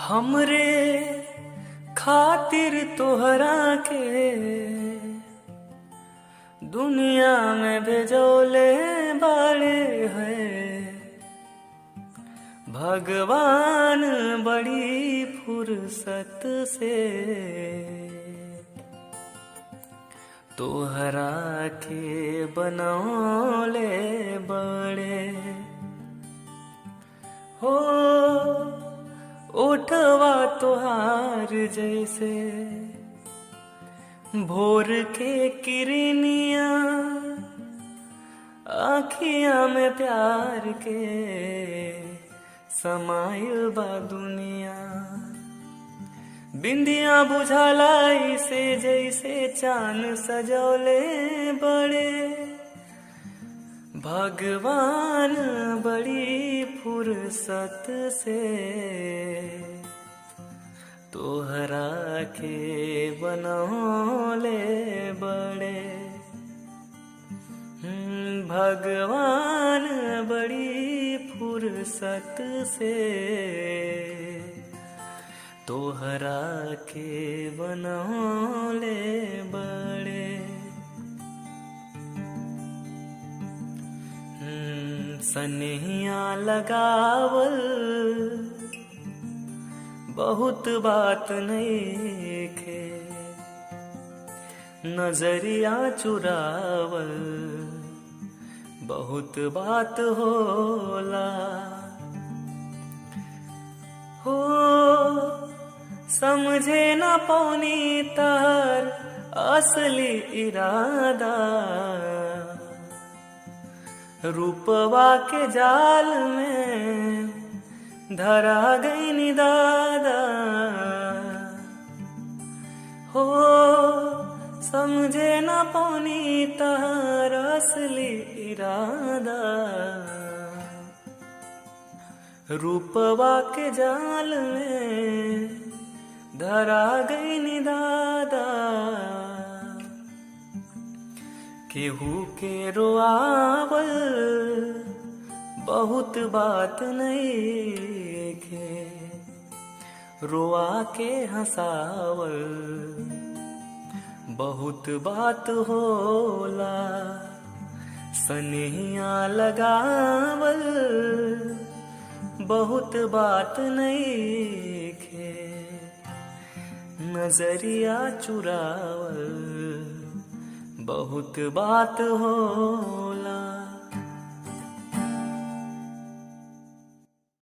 हमरे खातिर तोहरा के दुनिया में भेजोले बाड़े है भगवान बड़ी फुर्सत से तोहरा के बनौले बड़े हो ओठवा तोहार जैसे भोर के किरनिया आँखियाँ में प्यार के समाइल बा दुनिया बिंदिया बुझालाई से जैसे चांद सजौले बड़े भगवान बड़ी फुर्सत से तोहरा के बनौले बड़े भगवान बड़ी फुर्सत से तोहरा के बनौले बड़े सनिया लगावल बहुत बात नहीं खे नजरिया चुरावल बहुत बात होला हो समझे न पौनी तार असली इरादा रूपवा के जाल में धरा गई नी दादा हो समझे न पौनी तार असली इरादा रूपवा के जाल में धरा गई नी दादा केहू के रोआवल बहुत बात नहीं खे रोआ के हंसावल बहुत बात होला सनिया लगावल बहुत बात नहीं खे नजरिया चुरावल बहुत बात हो